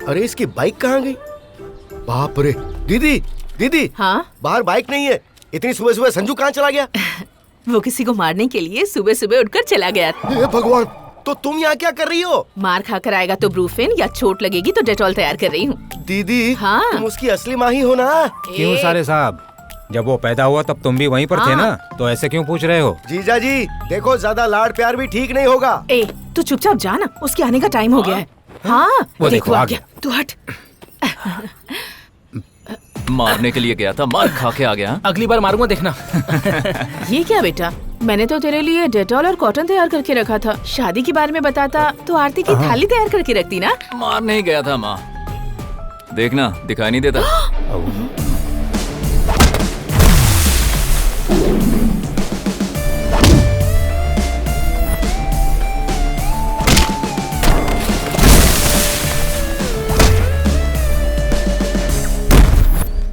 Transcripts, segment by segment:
अरे इसकी बाइक कहाँ गई? बाप रे। दीदी दीदी, हाँ? बाहर बाइक नहीं है। इतनी सुबह सुबह संजू कहाँ चला गया? वो किसी को मारने के लिए सुबह सुबह उठकर चला गया। हे भगवान, तो तुम यहाँ क्या कर रही हो? मार खाकर आएगा तो ब्रूफिन, या चोट लगेगी तो डेटॉल तैयार कर रही हूँ। दीदी, हाँ? तुम उसकी असली माँ ही हो ना? क्यों साले साहब, जब वो पैदा हुआ तब तुम भी वहीं पर थे ना, तो ऐसे क्यों पूछ रहे हो? जीजा जी देखो, ज्यादा लाड प्यार भी ठीक नहीं होगा। ए, तू चुपचाप जा ना, उसके आने का टाइम हो गया है। हाँ, वो देखो आ गया। तू हट। मारने के लिए गया था, मार खा के आ गया। अगली बार मारूंगा देखना। ये क्या बेटा, मैंने तो तेरे लिए डेटॉल और कॉटन तैयार करके रखा था। शादी के बारे में बताता तो आरती की थाली तैयार करके रखती ना। मारने ही गया था माँ, देखना दिखाई नहीं देता।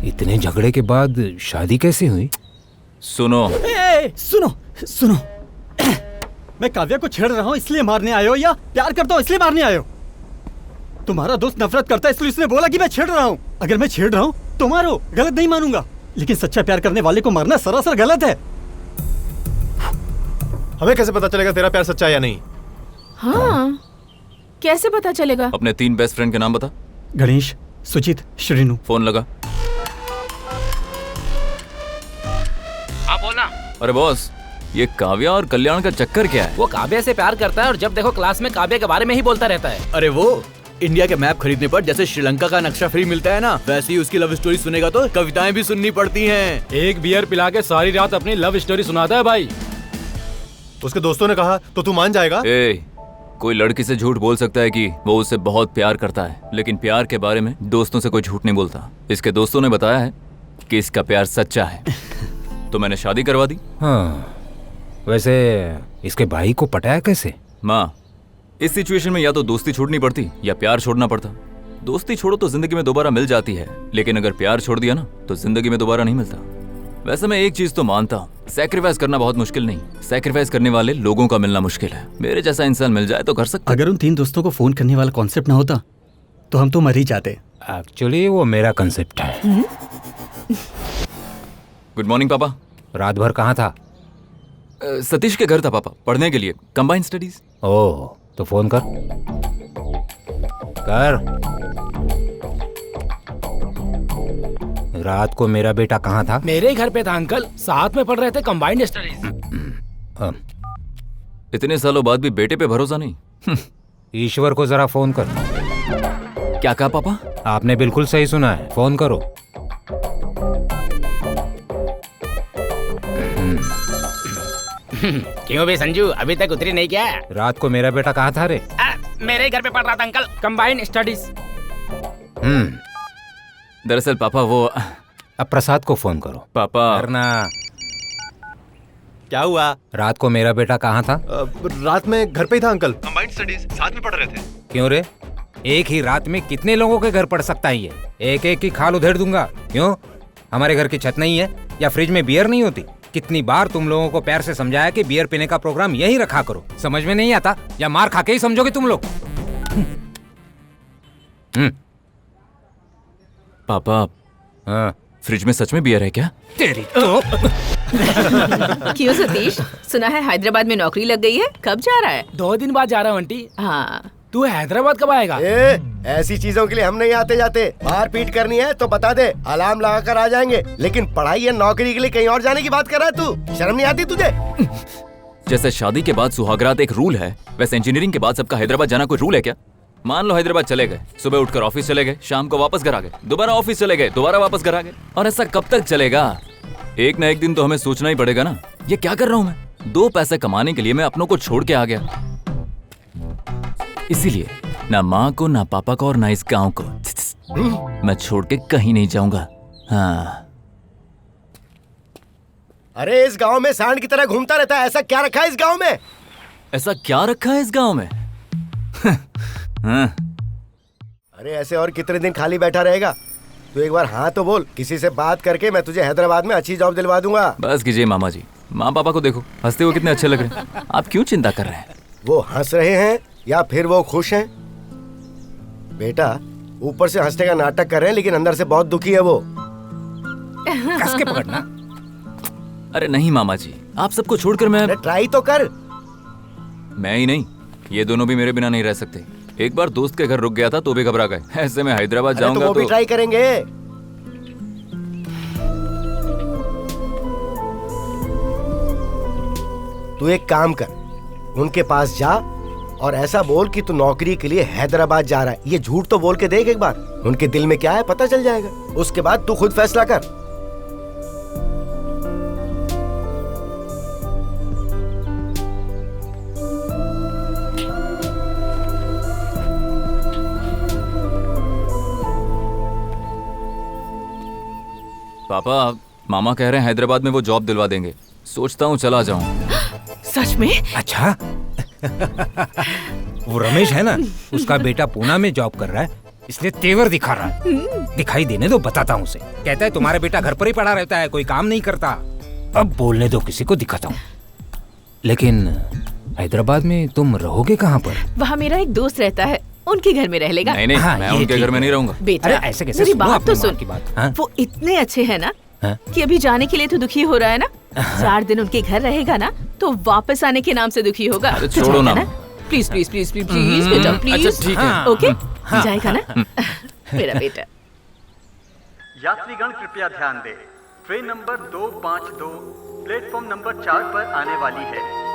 इतने झगड़े के बाद शादी कैसे हुई? सुनो, सुनो, मैं काव्या को छेड़ रहा हूँ इसलिए मारने आए हो, या प्यार करता हूँ इसलिए मारने आए हो? तुम्हारा दोस्त नफरत करता है इसलिए उसने बोला कि मैं छेड़ रहा हूँ। अगर मैं छेड़ रहा हूँ तो मारो, गलत नहीं मानूंगा, लेकिन सच्चा प्यार करने वाले को मारना सरासर गलत है। हमें कैसे पता चलेगा तेरा प्यार सच्चा है या नहीं? हाँ, कैसे पता चलेगा? अपने 3 बेस्ट फ्रेंड के नाम बता। गणेश, सुचित, श्रीनु। फोन लगा। हाँ बोलना। अरे बॉस, ये काव्या और कल्याण का चक्कर क्या है? वो काव्या से प्यार करता है और जब देखो क्लास में काव्या के बारे में ही बोलता रहता है। अरे वो इंडिया के मैप खरीदने पर जैसे श्रीलंका का नक्शा फ्री मिलता है ना, वैसे ही उसकी लव स्टोरी सुनेगा तो कविताएं भी सुननी पड़ती हैं। एक बियर पिला के सारी रात अपनी लव स्टोरी सुनाता है भाई। उसके दोस्तों ने कहा तो तू मान जाएगा? कोई लड़की से झूठ बोल सकता है कि वो उससे बहुत प्यार करता है, लेकिन प्यार के बारे में दोस्तों से कोई झूठ नहीं बोलता। इसके दोस्तों ने बताया है कि इसका प्यार सच्चा है, तो मैंने शादी करवा दी। हाँ, वैसे इसके भाई को पटाया कैसे? माँ, इस सिचुएशन में या तो दोस्ती छोड़नी पड़ती या प्यार छोड़ना पड़ता। दोस्ती छोड़ो तो जिंदगी में दोबारा मिल जाती है, लेकिन अगर प्यार छोड़ दिया ना तो जिंदगी में दोबारा नहीं मिलता। वैसे मैं एक चीज तो मानता हूँ, सैक्रिफाइस करना बहुत मुश्किल नहीं, सैक्रिफाइस करने वाले लोगों का मिलना मुश्किल है। मेरे जैसा इंसान मिल जाए तो कर सकता। अगर उन 3 दोस्तों को फोन करने वाला कॉन्सेप्ट ना होता तो हम तो मर ही जाते। एक्चुअली वो मेरा कंसेप्ट है। गुड मॉर्निंग पापा। रात भर कहाँ था? सतीश के घर था पापा, पढ़ने के लिए, कंबाइंड स्टडीज। ओह, तो फोन कर। रात को मेरा बेटा कहाँ था? मेरे घर पे था अंकल, साथ में पढ़ रहे थे कंबाइंड स्टडीज। इतने सालों बाद भी बेटे पे भरोसा नहीं। ईश्वर को जरा फोन कर। क्या कहा पापा? आपने बिल्कुल सही सुना है, फोन करो। क्यों बे संजू, अभी तक उतरी नहीं क्या? रात को मेरा बेटा कहाँ था रे? मेरे घर पे पढ़ रहा था अंकल, कंबाइंड स्टडीज। दरअसल पापा वो अब प्रसाद को फोन करो। पापा करना। क्या हुआ? रात को मेरा बेटा कहाँ था? रात में घर पे ही था अंकल, कंबाइंड स्टडीज साथ में पढ़ रहे थे। क्यों रे, एक ही रात में कितने लोगों के घर पढ़ सकता है ये? एक एक की खाल उधेड़ दूंगा। क्यों, हमारे घर की छत नहीं है या फ्रिज में बियर नहीं होती? कितनी बार तुम लोगों को प्यार से समझाया कि बियर पीने का प्रोग्राम यही रखा करो, समझ में नहीं आता? या मार खा के ही समझोगे तुम लोग? पापा, हाँ, फ्रिज में सच में बियर है क्या? तेरी तो। क्यों सतीश, सुना है हैदराबाद में नौकरी लग गई है, कब जा रहा है? 2 दिन बाद जा रहा हूँ आंटी। हाँ, तू हैदराबाद कब आएगा? ऐसी चीजों के लिए हम नहीं आते जाते। मार पीट करनी है तो बता दे, अलार्म लगा कर आ जाएंगे, लेकिन पढ़ाई या नौकरी के लिए कहीं और जाने की बात कर रहा है तू? शर्म नहीं आती तुझे? जैसे शादी के बाद सुहागरात एक रूल है, वैसे इंजीनियरिंग के बाद सबका हैदराबाद जाना कोई रूल है क्या? मान लो हैदराबाद चले गए, सुबह उठकर ऑफिस चले गए, शाम को वापस घर आ गए, दोबारा ऑफिस चले गए, दोबारा वापस घर आ गए, और ऐसा कब तक चलेगा? एक ना एक दिन तो हमें सोचना ही पड़ेगा ना, ये क्या कर रहा हूँ मैं? 2 पैसे कमाने के लिए मैं अपनों को छोड़ के आ गया। इसीलिए ना माँ को, ना पापा को, और ना इस गांव को मैं छोड़ के कहीं नहीं जाऊंगा। हाँ। अरे इस गांव में सांड की तरह घूमता रहता है, ऐसा क्या रखा है इस गांव में? ऐसा क्या रखा है इस गांव में? हाँ। अरे ऐसे और कितने दिन खाली बैठा रहेगा? तू एक बार हाँ तो बोल, किसी से बात करके मैं तुझे हैदराबाद में अच्छी जॉब दिलवा दूंगा। बस कीजिए मामा जी, माँ पापा को देखो, हंसते हुए कितने अच्छे लग रहे हैं। आप क्यों चिंता कर रहे हैं? वो हंस रहे हैं या फिर वो खुश हैं? बेटा, ऊपर से हंसने का नाटक कर रहे हैं लेकिन अंदर से बहुत दुखी है वो। कस के पकड़ना। अरे नहीं मामा जी, आप सबको छोड़कर मैं ट्राई तो कर। मैं ही नहीं, ये दोनों भी मेरे बिना नहीं रह सकते। एक बार दोस्त के घर रुक गया था तो भी घबरा गए। ऐसे में हैदराबाद अरे तो जाऊंगा वो भी ट्राई करेंगे। तू एक काम कर, उनके पास जा और ऐसा बोल कि तू नौकरी के लिए हैदराबाद जा रहा है। ये झूठ तो बोल के देख एक बार, उनके दिल में क्या है पता चल जाएगा। उसके बाद तू खुद फैसला कर। पापा, मामा कह रहे हैं हैदराबाद में वो जॉब दिलवा देंगे। सोचता हूँ चला जाऊं। सच में? अच्छा। वो रमेश है ना, उसका बेटा पूना में जॉब कर रहा है, इसलिए तेवर दिखा रहा है। दिखाई देने दो, बताता हूँ उसे। कहता है तुम्हारा बेटा घर पर ही पड़ा रहता है, कोई काम नहीं करता। अब बोलने दो, किसी को दिखाता हूँ। लेकिन हैदराबाद में तुम रहोगे कहाँ पर? वहाँ मेरा एक दोस्त रहता है, उनके घर में रह लेगा। नहीं, हाँ, मैं ये उनके ठीक घर में है। नहीं रहूंगा। बेटा, अरे ऐसे कैसे? मेरी सुनो बात अपनी तो माँ सुन। की बात। हाँ? वो इतने अच्छे हैं ना हाँ? कि अभी जाने के लिए तो दुखी हो रहा है ना। 4 दिन उनके घर रहेगा ना तो वापस आने के नाम से दुखी होगा। अरे तो छोड़ो जाएगा ना। Please please please please please बेटा प्लीज। अच्छा ठीक है। ओके, जाएगा ना मेरा बेटा। यात्रीगण कृपया ध्यान दें, ट्रेन नंबर 252 प्लेटफॉर्म नंबर 4 पर आने वाली है।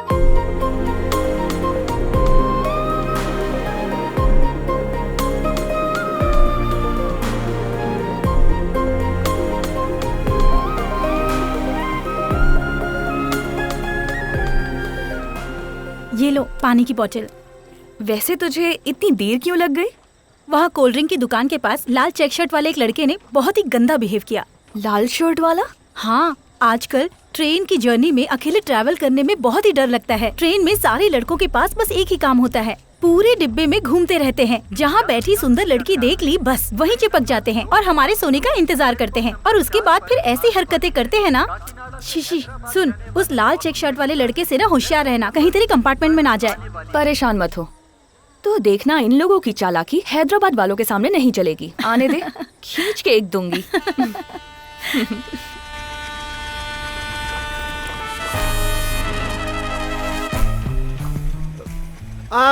ये लो पानी की बोतल। वैसे तुझे इतनी देर क्यों लग गई? वहाँ कोल्ड ड्रिंक की दुकान के पास लाल चेक शर्ट वाले एक लड़के ने बहुत ही गंदा बिहेव किया। लाल शर्ट वाला? हाँ, आजकल ट्रेन की जर्नी में अकेले ट्रैवल करने में बहुत ही डर लगता है। ट्रेन में सारे लड़कों के पास बस एक ही काम होता है, पूरे डिब्बे में घूमते रहते हैं। जहाँ बैठी सुंदर लड़की देख ली बस वहीं चिपक जाते हैं और हमारे सोने का इंतजार करते हैं। और उसके बाद फिर ऐसी हरकतें करते हैं ना। शीशी, सुन, उस लाल चेक शर्ट वाले लड़के से ना होशियार रहना, कहीं तेरे कंपार्टमेंट में ना जाए। परेशान मत हो, तो देखना इन लोगों की चालाकी हैदराबाद वालों के सामने नहीं चलेगी। आने दे, खींच के एक दूंगी।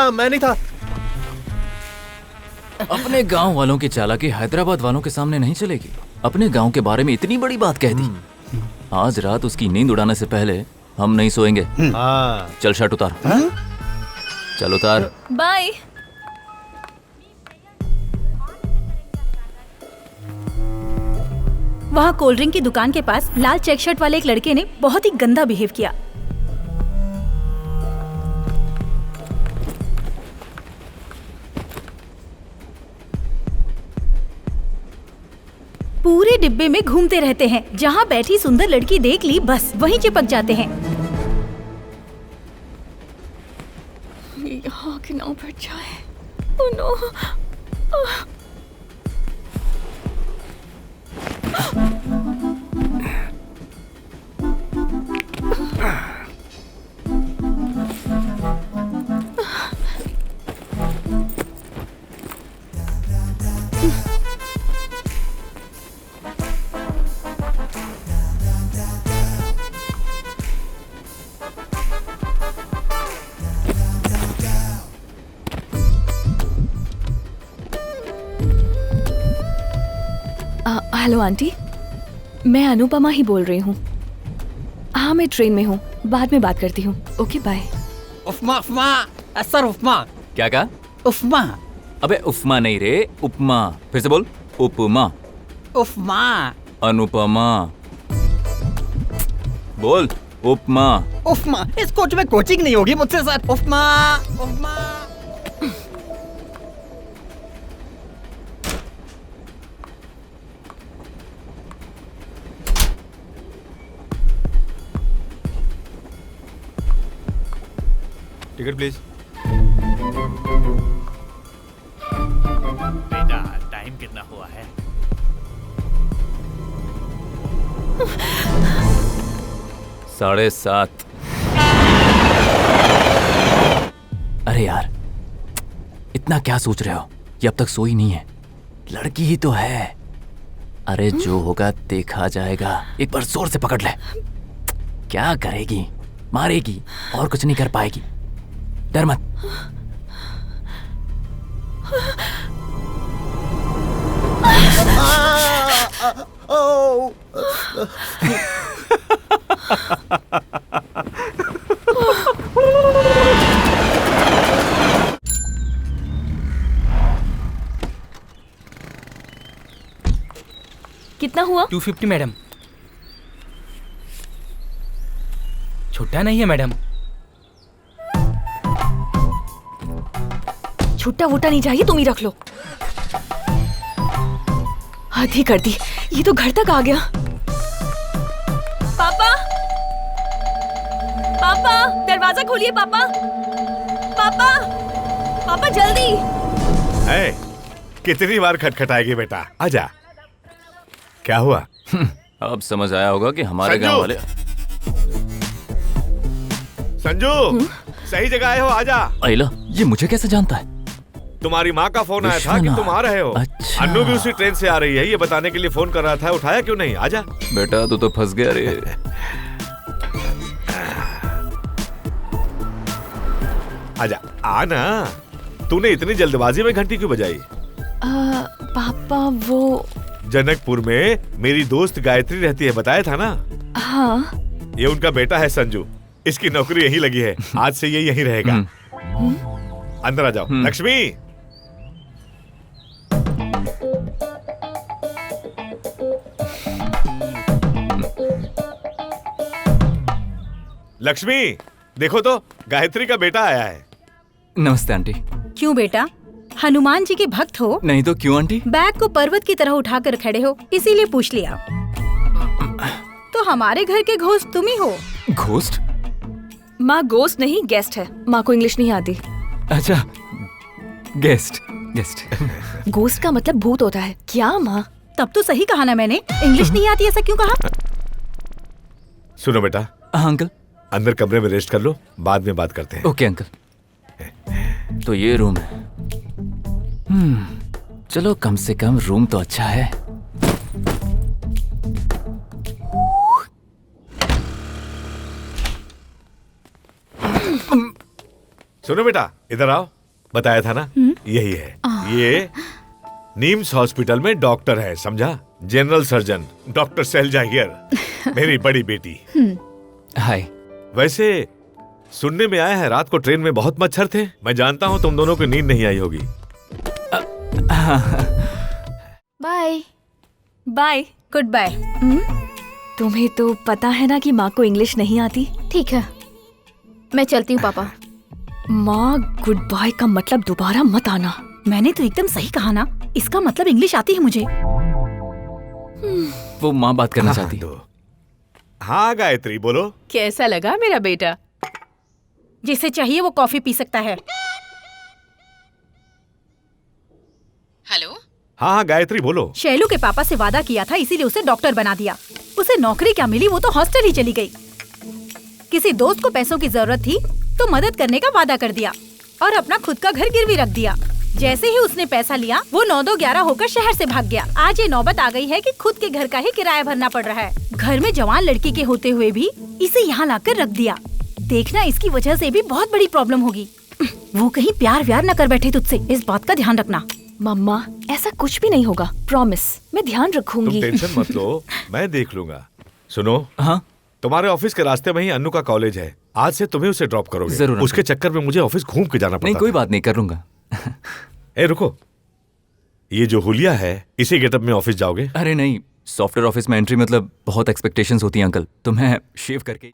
मैं नहीं था। अपने गांव वालों की चालाकी हैदराबाद वालों के सामने नहीं चलेगी। अपने गांव के बारे में इतनी बड़ी बात कह दी। आज रात उसकी नींद उड़ाने से पहले हम नहीं सोएंगे। चल शर्ट उतार। चल उतार। बाय। वहाँ कोल्ड ड्रिंक की दुकान के पास लाल चेक शर्ट वाले एक लड़के ने बहुत ही गंदा बिहेव किया। पूरे डिब्बे में घूमते रहते हैं। जहाँ बैठी सुंदर लड़की देख ली बस वहीं चिपक जाते हैं। यहाँ के नाम पर जाए। Oh no. हेलो आंटी, मैं अनुपमा ही बोल रही हूँ। हाँ, मैं ट्रेन में हूँ, बाद में बात करती हूँ। Okay bye. Upma upma sir, upma. क्या कहा? उपमा। अबे उपमा नहीं रे, उपमा। फिर से बोल। उपमा। उपमा। अनुपमा। बोल उपमा। उपमा। इस कोच में कोचिंग नहीं होगी मुझसे sir. Upma upma. Ticket please. बेटा, टाइम कितना हुआ है? 7:30। अरे यार, इतना क्या सोच रहे हो? ये अब तक सोई नहीं है। लड़की ही तो है। अरे जो होगा देखा जाएगा। एक बार जोर से पकड़ ले। क्या करेगी? मारेगी और कुछ नहीं कर पाएगी। डर मत। कितना हुआ? 250 मैडम। छोटा नहीं है मैडम। छुट्टा वुट्टा नहीं चाहिए, तुम ही रख लो। हद ही कर दी, ये तो घर तक आ गया। पापा, पापा दरवाजा खोलिए। पापा, पापा, पापा जल्दी। कितनी बार खटखटाएगी बेटा? आजा। क्या हुआ? अब समझ आया होगा कि हमारे गांव वाले। संजू, सही जगह आए हो, आजा। अयला, ये मुझे कैसे जानता है? तुम्हारी माँ का फोन आया था कि तुम आ रहे हो। अच्छा। अन्नू भी उसी ट्रेन से आ रही है, ये बताने के लिए फोन कर रहा था। उठाया क्यों नहीं? आजा। बेटा तू तो फंस गया रे। आजा, आना। तूने इतनी जल्दबाजी में घंटी क्यों बजाई? पापा वो जनकपुर में मेरी दोस्त गायत्री रहती है, बताया था ना? हाँ। ये उनका बेटा है संजू। इसकी नौकरी यहीं लगी है। आज से ये यहीं रहेगा। अंदर आ जाओ। लक्ष्मी, लक्ष्मी देखो तो, गायत्री का बेटा आया है। नमस्ते आंटी। क्यों बेटा, हनुमान जी के भक्त हो? नहीं तो क्यों आंटी? बैग को पर्वत की तरह उठाकर खड़े हो, इसीलिए पूछ लिया। तो हमारे घर के घोस्ट तुम ही हो। घोस्ट? माँ घोस्ट नहीं, गेस्ट है। माँ को इंग्लिश नहीं आती। अच्छा, गेस्ट। गेस्ट घोस्ट का मतलब भूत होता है क्या माँ? तब तो सही कहा ना मैंने। इंग्लिश नहीं आती ऐसा क्यों कहा? सुनो बेटा। हाँ अंकल। अंदर कमरे में रेस्ट कर लो, बाद में बात करते हैं। Okay uncle. तो ये रूम है। चलो कम से कम रूम तो अच्छा है। सुनो बेटा, इधर आओ। बताया था ना, यही है। ये नीम्स हॉस्पिटल में डॉक्टर है, समझा? General surgeon doctor Shailaja here, मेरी बड़ी बेटी। हाय। वैसे सुनने में आया है रात को ट्रेन में बहुत मच्छर थे। मैं जानता हूँ तुम दोनों को नींद नहीं आई होगी। Bye bye. Goodbye. तुम्हें तो पता है ना कि माँ को इंग्लिश नहीं आती। ठीक है, मैं चलती हूँ पापा। माँ गुड बाय का मतलब दोबारा मत आना। मैंने तो एकदम सही कहा ना, इसका मतलब इंग्लिश आती है मुझे। वो माँ बात करना चाहती है। हाँ गायत्री बोलो। कैसा लगा मेरा बेटा? जिसे चाहिए वो कॉफी पी सकता है। हेलो। हाँ गायत्री बोलो। शैलू के पापा से वादा किया था, इसीलिए उसे डॉक्टर बना दिया। उसे नौकरी क्या मिली, वो तो हॉस्टल ही चली गई। किसी दोस्त को पैसों की जरूरत थी तो मदद करने का वादा कर दिया और अपना खुद का घर गिरवी रख दिया। जैसे ही उसने पैसा लिया, वो 9-2-11 होकर शहर से भाग गया। आज ये नौबत आ गई है कि खुद के घर का ही किराया भरना पड़ रहा है। घर में जवान लड़की के होते हुए भी इसे यहाँ लाकर रख दिया। देखना, इसकी वजह से भी बहुत बड़ी प्रॉब्लम होगी। वो कहीं प्यार व्यार न कर बैठे तुझसे, इस बात का ध्यान रखना। मम्मा ऐसा कुछ भी नहीं होगा, प्रॉमिस। मैं ध्यान रखूंगी। तुम टेंशन मत लो, मैं देख लूंगा। सुनो। हाँ? तुम्हारे ऑफिस के रास्ते में ही अन्नू का कॉलेज है। आज से तुम्हें उसे ड्रॉप करोगे। जरूर। उसके चक्कर में मुझे ऑफिस घूम के जाना पड़ता। नहीं कोई बात नहीं, कर लूंगा। ए रुको, ये जो हुलिया है, इसी गेटअप में ऑफिस जाओगे? अरे नहीं, सॉफ्टवेयर ऑफिस में एंट्री मतलब बहुत एक्सपेक्टेशंस होती हैं अंकल, तो मैं शेव करके